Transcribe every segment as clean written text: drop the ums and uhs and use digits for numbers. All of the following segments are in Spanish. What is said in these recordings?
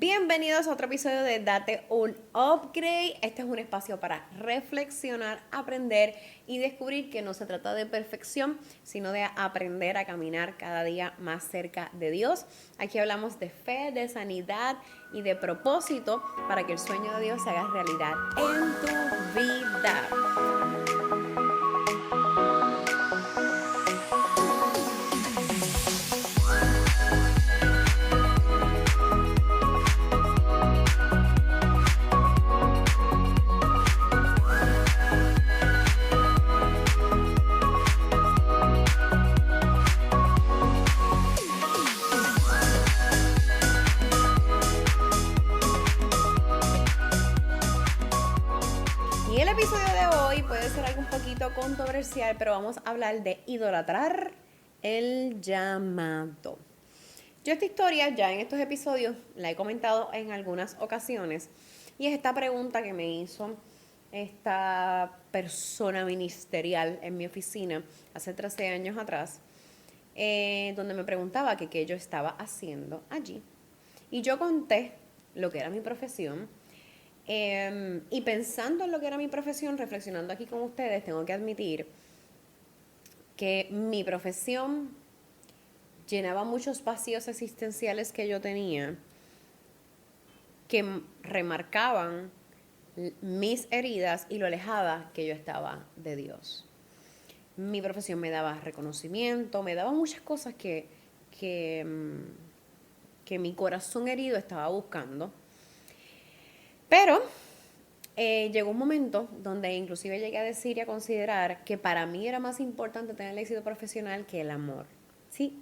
Bienvenidos a otro episodio de Date un Upgrade. Este es un espacio para reflexionar, aprender y descubrir que no se trata de perfección, sino de aprender a caminar cada día más cerca de Dios. Aquí hablamos de fe, de sanidad y de propósito para que el sueño de Dios se haga realidad en tu vida. Y el episodio de hoy puede ser algo un poquito controversial, pero vamos a hablar de idolatrar el llamado. Yo esta historia ya en estos episodios la he comentado en algunas ocasiones y es esta pregunta que me hizo esta persona ministerial en mi oficina hace 13 años atrás, donde me preguntaba que qué yo estaba haciendo allí. Y yo conté lo que era mi profesión. Y pensando en lo que era mi profesión, reflexionando aquí con ustedes, tengo que admitir que mi profesión llenaba muchos vacíos existenciales que yo tenía, que remarcaban mis heridas y lo alejada que yo estaba de Dios. Mi profesión me daba reconocimiento, me daba muchas cosas que mi corazón herido estaba buscando. Pero llegó un momento donde inclusive llegué a decir y a considerar que para mí era más importante tener el éxito profesional que el amor. Sí,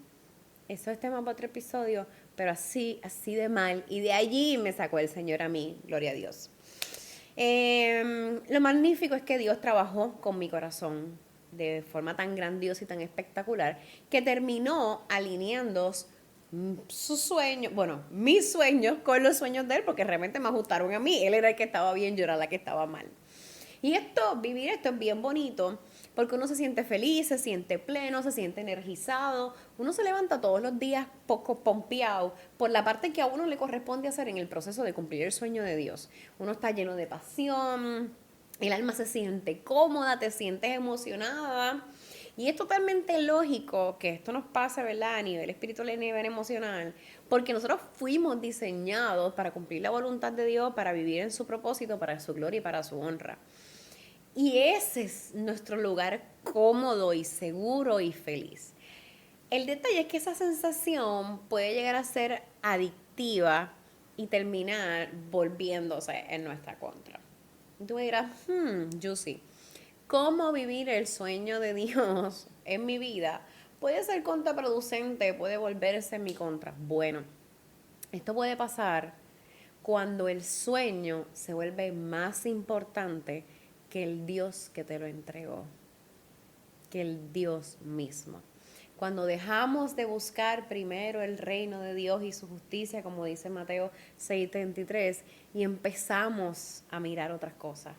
eso es tema para otro episodio, pero así de mal. Y de allí me sacó el Señor a mí, gloria a Dios. Lo magnífico es que Dios trabajó con mi corazón de forma tan grandiosa y tan espectacular que terminó alineando sus sueños, bueno, mis sueños con los sueños de él, porque realmente me ajustaron a mí. Él era el que estaba bien, yo era la que estaba mal. Y vivir esto es bien bonito, porque uno se siente feliz, se siente pleno, se siente energizado. Uno se levanta todos los días poco pompeado por la parte que a uno le corresponde hacer en el proceso de cumplir el sueño de Dios. Uno está lleno de pasión, el alma se siente cómoda, te sientes emocionada. Y es totalmente lógico que esto nos pase, ¿verdad? A nivel espiritual y a nivel emocional, porque nosotros fuimos diseñados para cumplir la voluntad de Dios, para vivir en su propósito, para su gloria y para su honra. Y ese es nuestro lugar cómodo y seguro y feliz. El detalle es que esa sensación puede llegar a ser adictiva y terminar volviéndose en nuestra contra. Y tú me dirás, Juicy, ¿cómo vivir el sueño de Dios en mi vida puede ser contraproducente, puede volverse en mi contra? Bueno, esto puede pasar cuando el sueño se vuelve más importante que el Dios que te lo entregó, que el Dios mismo. Cuando dejamos de buscar primero el reino de Dios y su justicia, como dice Mateo 6:33, y empezamos a mirar otras cosas.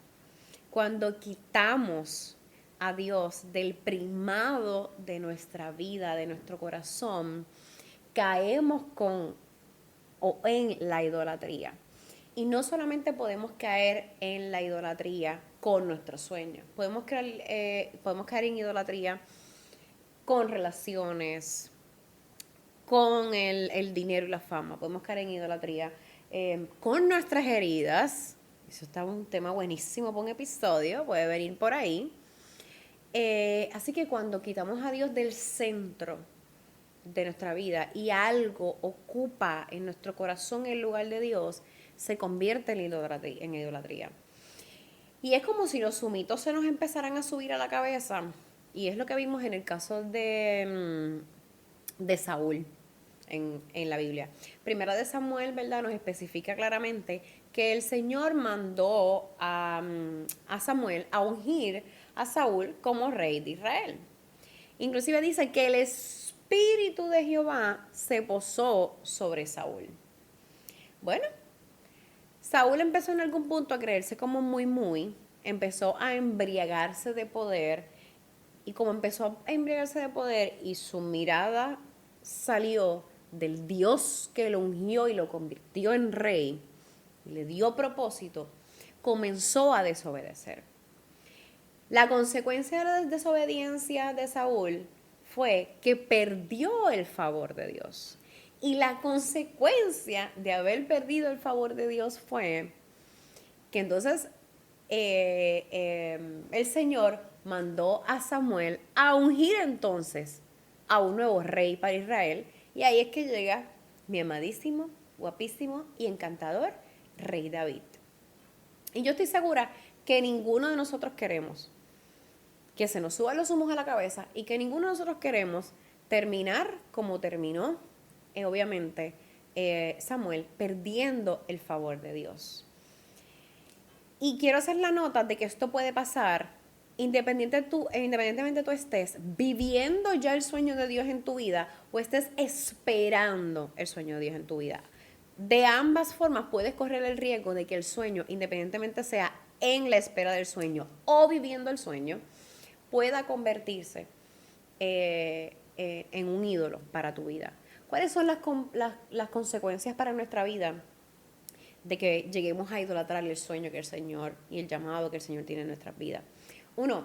Cuando quitamos a Dios del primado de nuestra vida, de nuestro corazón, caemos en la idolatría. Y no solamente podemos caer en la idolatría con nuestros sueños, podemos caer en idolatría con relaciones, con el dinero y la fama, podemos caer en idolatría con nuestras heridas. Eso está un tema buenísimo para un episodio, puede venir por ahí. Así que cuando quitamos a Dios del centro de nuestra vida y algo ocupa en nuestro corazón el lugar de Dios, se convierte en idolatría. Y es como si los humitos se nos empezaran a subir a la cabeza. Y es lo que vimos en el caso de Saúl en la Biblia. Primera de Samuel, ¿verdad? Nos especifica claramente que el Señor mandó a Samuel a ungir a Saúl como rey de Israel. Inclusive dice que el Espíritu de Jehová se posó sobre Saúl. Bueno, Saúl empezó en algún punto a creerse como muy, empezó a embriagarse de poder, y como empezó a embriagarse de poder y su mirada salió del Dios que lo ungió y lo convirtió en rey, le dio propósito, comenzó a desobedecer. La consecuencia de la desobediencia de Saúl fue que perdió el favor de Dios. Y la consecuencia de haber perdido el favor de Dios fue que entonces el Señor mandó a Samuel a ungir entonces a un nuevo rey para Israel. Y ahí es que llega mi amadísimo, guapísimo y encantador rey David. Y yo estoy segura que ninguno de nosotros queremos que se nos suban los humos a la cabeza y que ninguno de nosotros queremos terminar como terminó, obviamente, Samuel, perdiendo el favor de Dios. Y quiero hacer la nota de que esto puede pasar independientemente tú estés viviendo ya el sueño de Dios en tu vida o estés esperando el sueño de Dios en tu vida. De ambas formas puedes correr el riesgo de que el sueño, independientemente sea en la espera del sueño o viviendo el sueño, pueda convertirse en un ídolo para tu vida. ¿Cuáles son las consecuencias para nuestra vida de que lleguemos a idolatrar el sueño que el Señor y el llamado que el Señor tiene en nuestras vidas? Uno,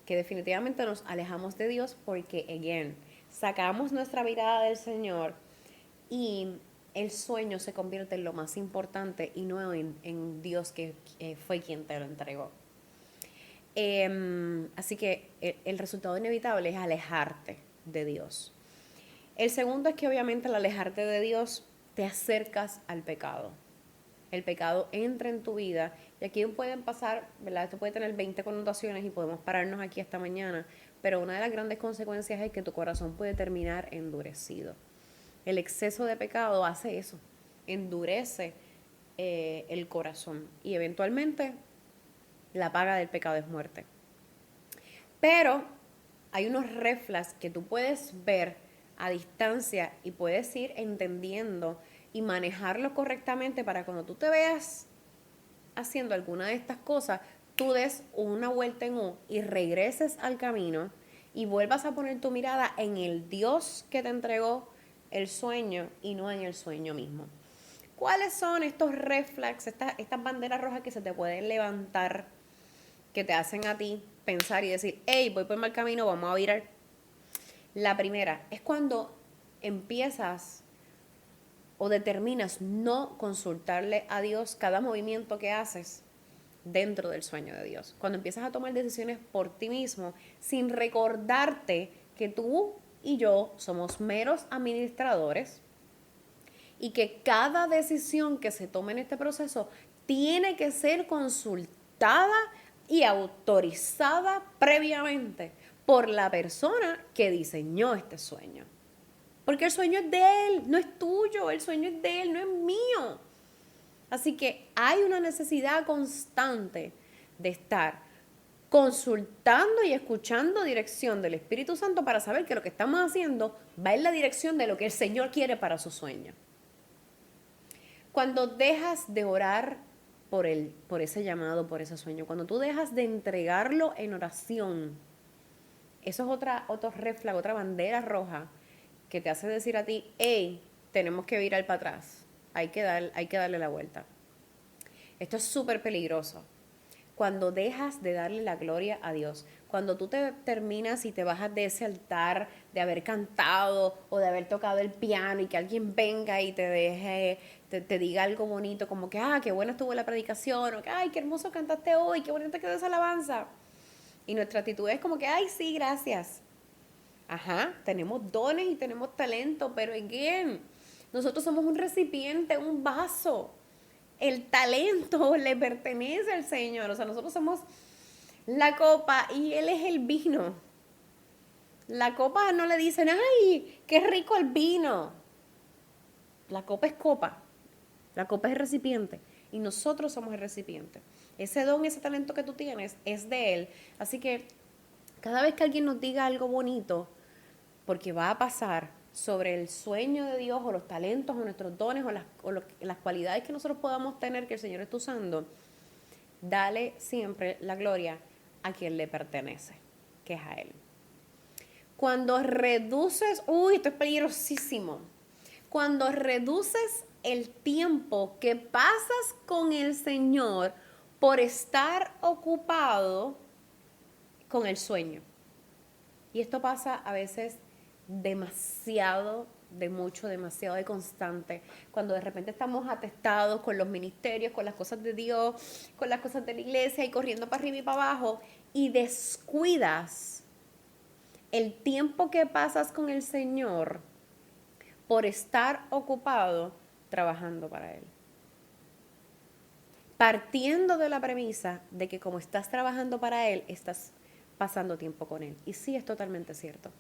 que definitivamente nos alejamos de Dios porque, again, sacamos nuestra mirada del Señor y el sueño se convierte en lo más importante y no en Dios que fue quien te lo entregó. Así que el resultado inevitable es alejarte de Dios. El segundo es que obviamente al alejarte de Dios te acercas al pecado. El pecado entra en tu vida y aquí pueden pasar, ¿verdad? Esto puede tener 20 connotaciones y podemos pararnos aquí esta mañana, pero una de las grandes consecuencias es que tu corazón puede terminar endurecido. El exceso de pecado hace eso, endurece el corazón y eventualmente la paga del pecado es muerte. Pero hay unos red flags que tú puedes ver a distancia y puedes ir entendiendo y manejarlo correctamente para cuando tú te veas haciendo alguna de estas cosas, tú des una vuelta en U y regreses al camino y vuelvas a poner tu mirada en el Dios que te entregó el sueño y no en el sueño mismo. ¿Cuáles son estos red flags, estas banderas rojas que se te pueden levantar, que te hacen a ti pensar y decir, hey, voy por mal camino, vamos a virar? La primera es cuando empiezas o determinas no consultarle a Dios cada movimiento que haces dentro del sueño de Dios. Cuando empiezas a tomar decisiones por ti mismo sin recordarte que tú y yo somos meros administradores y que cada decisión que se tome en este proceso tiene que ser consultada y autorizada previamente por la persona que diseñó este sueño. Porque el sueño es de él, no es tuyo, el sueño es de él, no es mío. Así que hay una necesidad constante de estar consultando y escuchando dirección del Espíritu Santo para saber que lo que estamos haciendo va en la dirección de lo que el Señor quiere para su sueño. Cuando dejas de orar por ese llamado, por ese sueño, cuando tú dejas de entregarlo en oración, eso es otro red flag, otra bandera roja que te hace decir a ti, hey, tenemos que virar para atrás, hay que darle la vuelta. Esto es súper peligroso. Cuando dejas de darle la gloria a Dios, cuando tú te terminas y te bajas de ese altar de haber cantado o de haber tocado el piano y que alguien venga y te diga algo bonito, como que, qué buena estuvo la predicación, o que, ay, qué hermoso cantaste hoy, qué bonita quedó esa alabanza. Y nuestra actitud es como que, ay, sí, gracias. Ajá, tenemos dones y tenemos talento, pero again, nosotros somos un recipiente, un vaso. El talento le pertenece al Señor. O sea, nosotros somos la copa y Él es el vino. La copa no le dicen, ay, qué rico el vino. La copa es copa. La copa es el recipiente. Y nosotros somos el recipiente. Ese don, ese talento que tú tienes es de Él. Así que cada vez que alguien nos diga algo bonito, porque va a pasar sobre el sueño de Dios o los talentos o nuestros dones o las cualidades que nosotros podamos tener que el Señor está usando, dale siempre la gloria a quien le pertenece, que es a Él. Cuando reduces, esto es peligrosísimo, cuando reduces el tiempo que pasas con el Señor por estar ocupado con el sueño. Y esto pasa a veces demasiado, demasiado de constante. Cuando de repente estamos atestados con los ministerios, con las cosas de Dios, con las cosas de la iglesia y corriendo para arriba y para abajo y descuidas el tiempo que pasas con el Señor por estar ocupado trabajando para Él. Partiendo de la premisa de que como estás trabajando para Él, estás pasando tiempo con Él. Y sí, es totalmente cierto.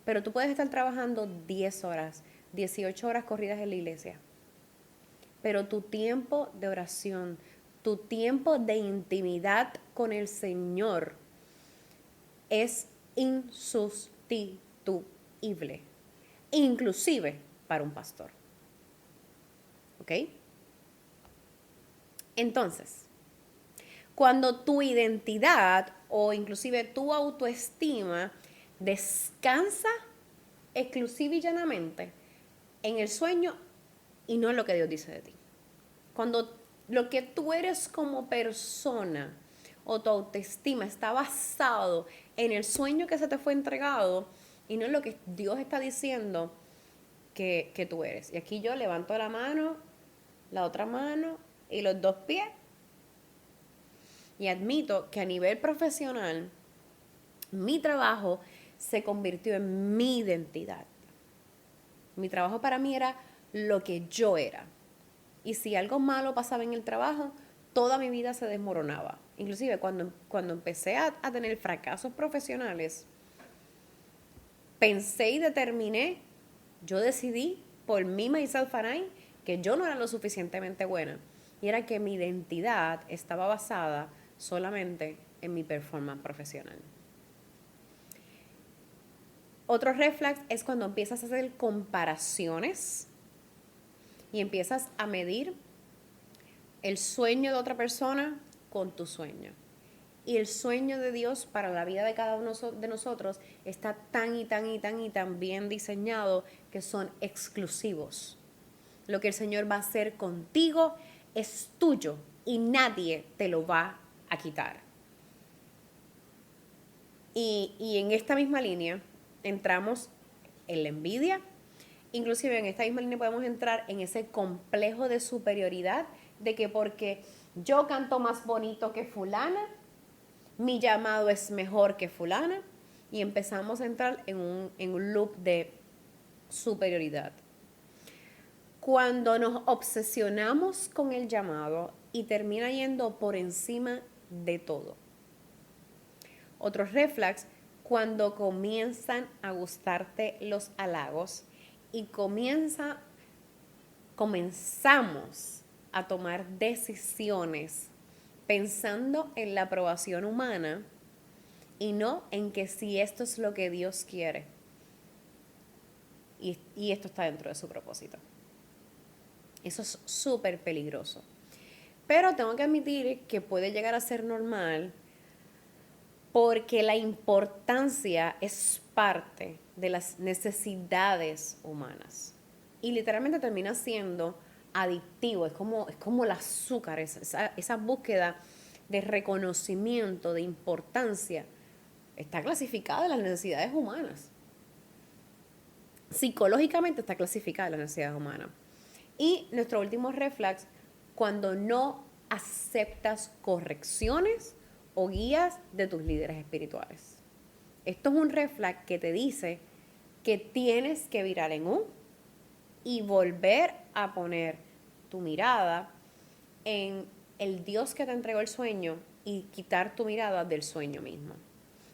Pero tú puedes estar trabajando 10 horas, 18 horas corridas en la iglesia. Pero tu tiempo de oración, tu tiempo de intimidad con el Señor es insustituible, inclusive para un pastor. ¿Ok? Entonces, cuando tu identidad o inclusive tu autoestima descansa exclusiva y llanamente en el sueño y no en lo que Dios dice de ti. Cuando lo que tú eres como persona o tu autoestima está basado en el sueño que se te fue entregado y no en lo que Dios está diciendo que tú eres. Y aquí yo levanto la mano, la otra mano y los dos pies y admito que a nivel profesional mi trabajo se convirtió en mi identidad. Mi trabajo para mí era lo que yo era. Y si algo malo pasaba en el trabajo, toda mi vida se desmoronaba. Inclusive cuando empecé a tener fracasos profesionales, pensé y determiné, yo decidí por mí, myself and I, que yo no era lo suficientemente buena. Y era que mi identidad estaba basada solamente en mi performance profesional. Otro red flag es cuando empiezas a hacer comparaciones y empiezas a medir el sueño de otra persona con tu sueño. Y el sueño de Dios para la vida de cada uno de nosotros está tan bien diseñado que son exclusivos. Lo que el Señor va a hacer contigo es tuyo y nadie te lo va a quitar. Y en esta misma línea entramos en la envidia. Inclusive en esta misma línea podemos entrar en ese complejo de superioridad de que porque yo canto más bonito que fulana, mi llamado es mejor que fulana, y empezamos a entrar en un loop de superioridad. Cuando nos obsesionamos con el llamado y termina yendo por encima de todo. Otros red flags, cuando comienzan a gustarte los halagos y comenzamos a tomar decisiones pensando en la aprobación humana y no en que si esto es lo que Dios quiere y esto está dentro de su propósito. Eso es súper peligroso. Pero tengo que admitir que puede llegar a ser normal porque la importancia es parte de las necesidades humanas. Y literalmente termina siendo adictivo, es como el azúcar, esa búsqueda de reconocimiento, de importancia, está clasificada en las necesidades humanas. Psicológicamente está clasificada en las necesidades humanas. Y nuestro último red flag, cuando no aceptas correcciones o guías de tus líderes espirituales. Esto es un red flag que te dice que tienes que virar en U y volver a poner tu mirada en el Dios que te entregó el sueño y quitar tu mirada del sueño mismo.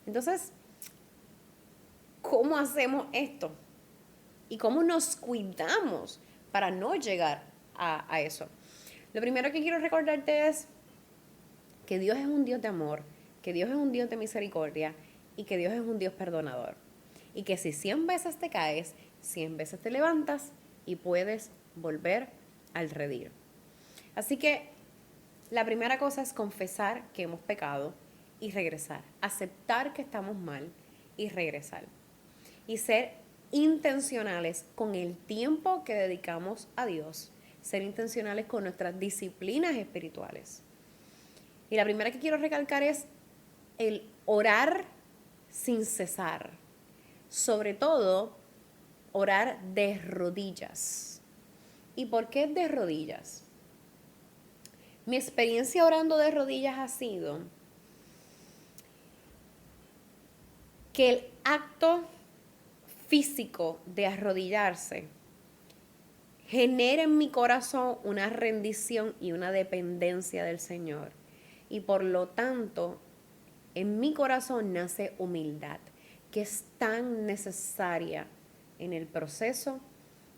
Entonces, ¿cómo hacemos esto? ¿Y cómo nos cuidamos para no llegar a eso? Lo primero que quiero recordarte es que Dios es un Dios de amor, que Dios es un Dios de misericordia y que Dios es un Dios perdonador. Y que si 100 veces te caes, 100 veces te levantas y puedes volver al redil. Así que la primera cosa es confesar que hemos pecado y regresar. Aceptar que estamos mal y regresar. Y ser intencionales con el tiempo que dedicamos a Dios, ser intencionales con nuestras disciplinas espirituales. Y la primera que quiero recalcar es el orar sin cesar. Sobre todo, orar de rodillas. ¿Y por qué de rodillas? Mi experiencia orando de rodillas ha sido que el acto físico de arrodillarse genera en mi corazón una rendición y una dependencia del Señor. Y por lo tanto, en mi corazón nace humildad, que es tan necesaria en el proceso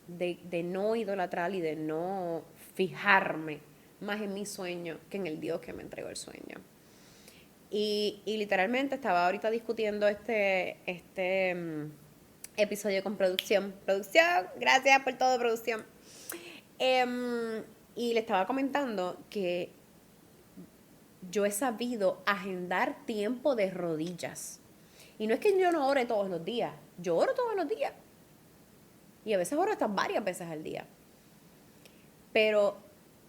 de no idolatrar y de no fijarme más en mi sueño que en el Dios que me entregó el sueño. Y literalmente estaba ahorita discutiendo este episodio con producción. Producción, gracias por todo, producción. Y le estaba comentando que yo he sabido agendar tiempo de rodillas. Y no es que yo no ore todos los días, yo oro todos los días. Y a veces oro hasta varias veces al día. Pero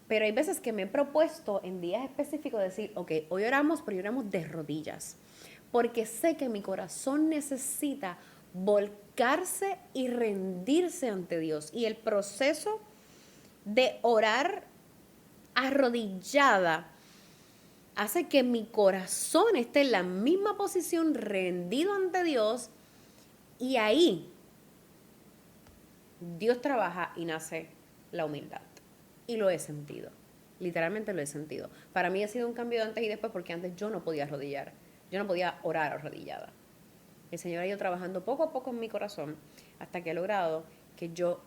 hay veces que me he propuesto en días específicos decir, ok, hoy oramos, pero hoy oramos de rodillas. Porque sé que mi corazón necesita volcarse y rendirse ante Dios. Y el proceso de orar arrodillada hace que mi corazón esté en la misma posición, rendido ante Dios, y ahí Dios trabaja y nace la humildad. Y lo he sentido, literalmente lo he sentido. Para mí ha sido un cambio de antes y después, porque antes yo no podía arrodillar, yo no podía orar arrodillada. El Señor ha ido trabajando poco a poco en mi corazón hasta que ha logrado que yo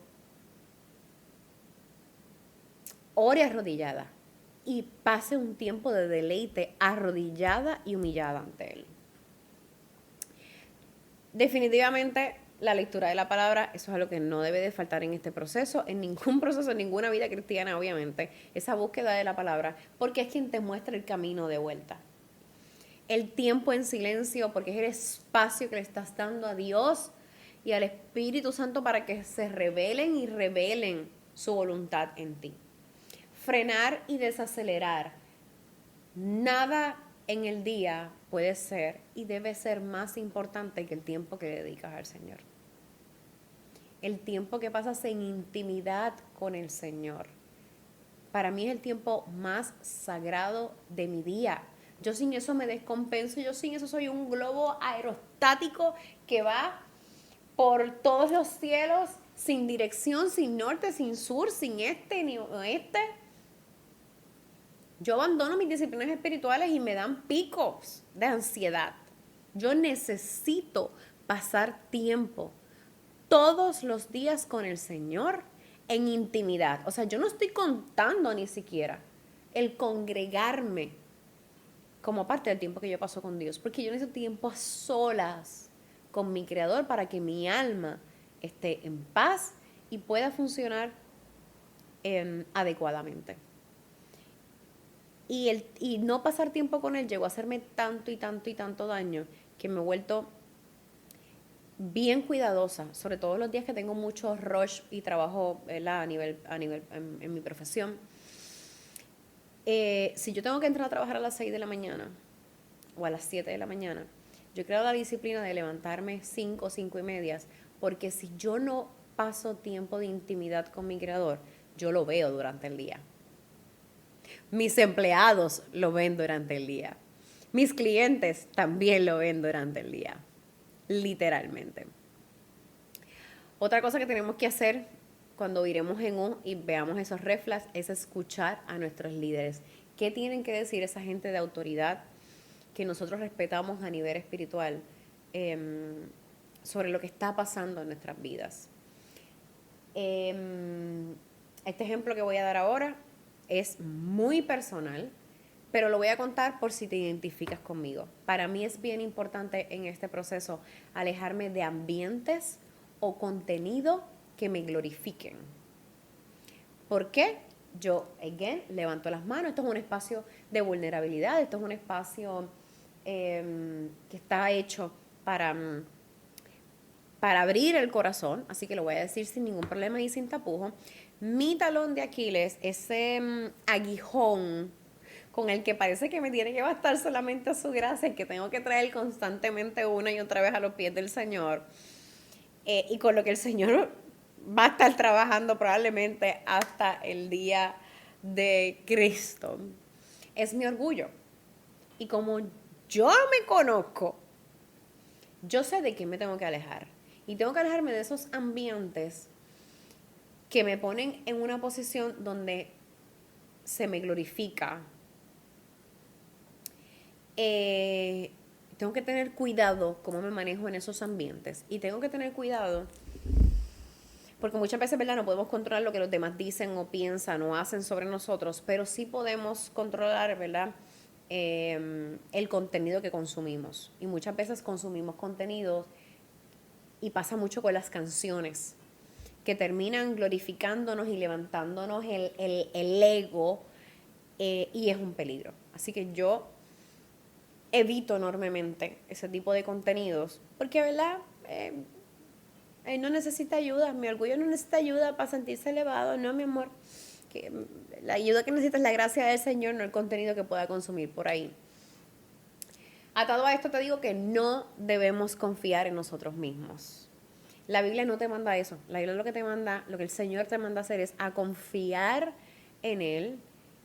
ore arrodillada y pase un tiempo de deleite arrodillada y humillada ante Él. Definitivamente la lectura de la palabra, eso es algo que no debe de faltar en este proceso, en ningún proceso, en ninguna vida cristiana, obviamente, esa búsqueda de la palabra, porque es quien te muestra el camino de vuelta. El tiempo en silencio, porque es el espacio que le estás dando a Dios y al Espíritu Santo para que se revelen y revelen su voluntad en ti. Frenar y desacelerar. Nada en el día puede ser y debe ser más importante que el tiempo que dedicas al Señor. El tiempo que pasas en intimidad con el Señor. Para mí es el tiempo más sagrado de mi día. Yo sin eso me descompenso, yo sin eso soy un globo aerostático que va por todos los cielos, sin dirección, sin norte, sin sur, sin este ni oeste. Yo abandono mis disciplinas espirituales y me dan picos de ansiedad. Yo necesito pasar tiempo todos los días con el Señor en intimidad. O sea, yo no estoy contando ni siquiera el congregarme como parte del tiempo que yo paso con Dios, porque yo necesito tiempo a solas con mi Creador para que mi alma esté en paz y pueda funcionar adecuadamente. Y no pasar tiempo con Él llegó a hacerme tanto y tanto y tanto daño que me he vuelto bien cuidadosa, sobre todo los días que tengo mucho rush y trabajo, ¿verdad? a nivel en mi profesión. Si yo tengo que entrar a trabajar a las 6 de la mañana o a las 7 de la mañana, yo creo la disciplina de levantarme 5 y media, porque si yo no paso tiempo de intimidad con mi Creador, yo lo veo durante el día. Mis empleados lo ven durante el día. Mis clientes también lo ven durante el día. Literalmente. Otra cosa que tenemos que hacer cuando iremos en y veamos esos reflex es escuchar a nuestros líderes. ¿Qué tienen que decir esa gente de autoridad que nosotros respetamos a nivel espiritual sobre lo que está pasando en nuestras vidas? Este ejemplo que voy a dar ahora es muy personal, pero lo voy a contar por si te identificas conmigo. Para mí es bien importante en este proceso alejarme de ambientes o contenido que me glorifiquen. ¿Por qué? Yo, again, levanto las manos. Esto es un espacio de vulnerabilidad, esto es un espacio que está hecho para abrir el corazón, así que lo voy a decir sin ningún problema y sin tapujo. Mi talón de Aquiles, ese aguijón con el que parece que me tiene que bastar solamente a su gracia, el que tengo que traer constantemente una y otra vez a los pies del Señor, y con lo que el Señor va a estar trabajando probablemente hasta el día de Cristo, es mi orgullo. Y como yo me conozco, yo sé de quién me tengo que alejar. Y tengo que alejarme de esos ambientes que me ponen en una posición donde se me glorifica. Tengo que tener cuidado cómo me manejo en esos ambientes. Y tengo que tener cuidado porque muchas veces, ¿verdad?, no podemos controlar lo que los demás dicen o piensan o hacen sobre nosotros, pero sí podemos controlar, ¿verdad?, el contenido que consumimos. Y muchas veces consumimos contenidos, y pasa mucho con las canciones, que terminan glorificándonos y levantándonos el ego, y es un peligro. Así que yo evito enormemente ese tipo de contenidos, porque, ¿verdad?, él no necesita ayuda, mi orgullo no necesita ayuda para sentirse elevado, no, mi amor. Que la ayuda que necesita es la gracia del Señor, no el contenido que pueda consumir por ahí. Atado a esto te digo que no debemos confiar en nosotros mismos. La Biblia no te manda eso. La Biblia lo que te manda, lo que el Señor te manda a hacer es a confiar en Él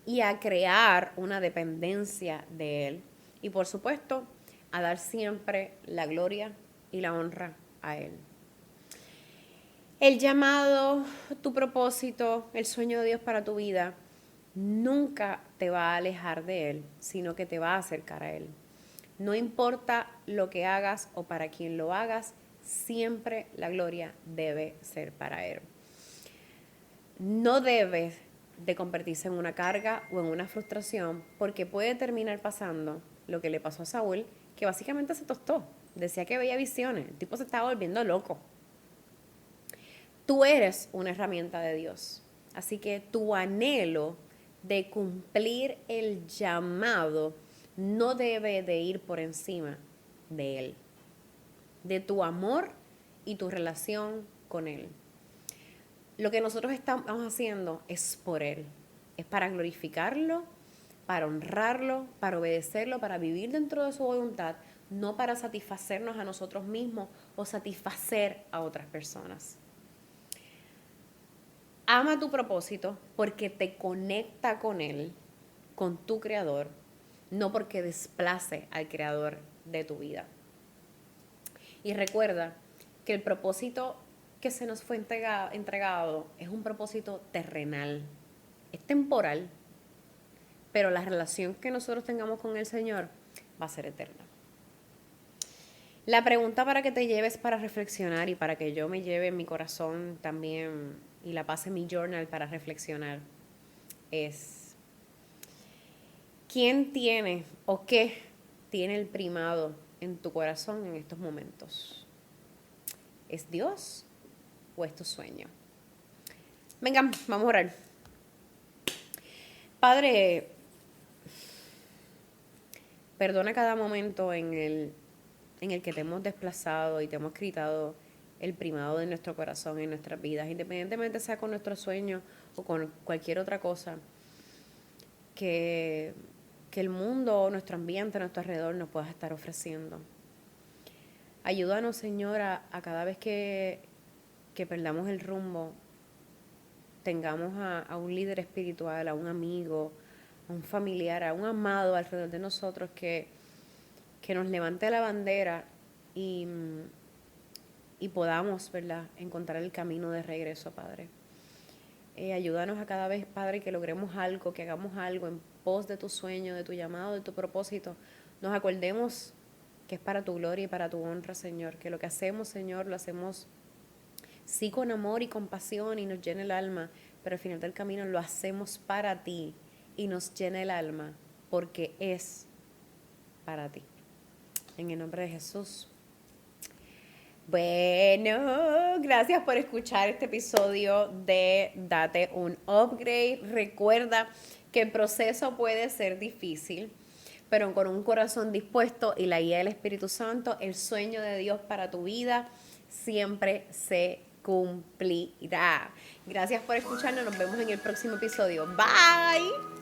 y a crear una dependencia de Él. Y por supuesto, a dar siempre la gloria y la honra a Él. El llamado, tu propósito, el sueño de Dios para tu vida, nunca te va a alejar de Él, sino que te va a acercar a Él. No importa lo que hagas o para quién lo hagas, siempre la gloria debe ser para Él. No debe de convertirse en una carga o en una frustración, porque puede terminar pasando lo que le pasó a Saúl, que básicamente se tostó. Decía que veía visiones, el tipo se estaba volviendo loco. Tú eres una herramienta de Dios. Así que tu anhelo de cumplir el llamado no debe de ir por encima de Él, de tu amor y tu relación con Él. Lo que nosotros estamos haciendo es por Él, es para glorificarlo, para honrarlo, para obedecerlo, para vivir dentro de su voluntad, no para satisfacernos a nosotros mismos o satisfacer a otras personas. Ama tu propósito porque te conecta con Él, con tu Creador, no porque desplace al Creador de tu vida. Y recuerda que el propósito que se nos fue entregado es un propósito terrenal, es temporal, pero la relación que nosotros tengamos con el Señor va a ser eterna. La pregunta para que te lleves para reflexionar y para que yo me lleve en mi corazón también y la pase en mi journal para reflexionar es: ¿quién tiene o qué tiene el primado en tu corazón en estos momentos? ¿Es Dios o es tu sueño? Vengan, vamos a orar. Padre, perdona cada momento en el que te hemos desplazado y te hemos quitado el primado de nuestro corazón en nuestras vidas, independientemente sea con nuestros sueños o con cualquier otra cosa que el mundo, nuestro ambiente, nuestro alrededor nos pueda estar ofreciendo. Ayúdanos, Señor, a cada vez que perdamos el rumbo, tengamos a un líder espiritual, a un amigo, a un familiar, a un amado alrededor de nosotros que nos levante la bandera y podamos, ¿verdad?, encontrar el camino de regreso, Padre. Ayúdanos a cada vez, Padre, que logremos algo, que hagamos algo en pos de tu sueño, de tu llamado, de tu propósito. Nos acordemos que es para tu gloria y para tu honra, Señor. Que lo que hacemos, Señor, lo hacemos sí con amor y compasión y nos llena el alma, pero al final del camino lo hacemos para ti y nos llena el alma porque es para ti. En el nombre de Jesús. Bueno, gracias por escuchar este episodio de Date un Upgrade. Recuerda que el proceso puede ser difícil, pero con un corazón dispuesto y la guía del Espíritu Santo, el sueño de Dios para tu vida siempre se cumplirá. Gracias por escucharnos, nos vemos en el próximo episodio. Bye.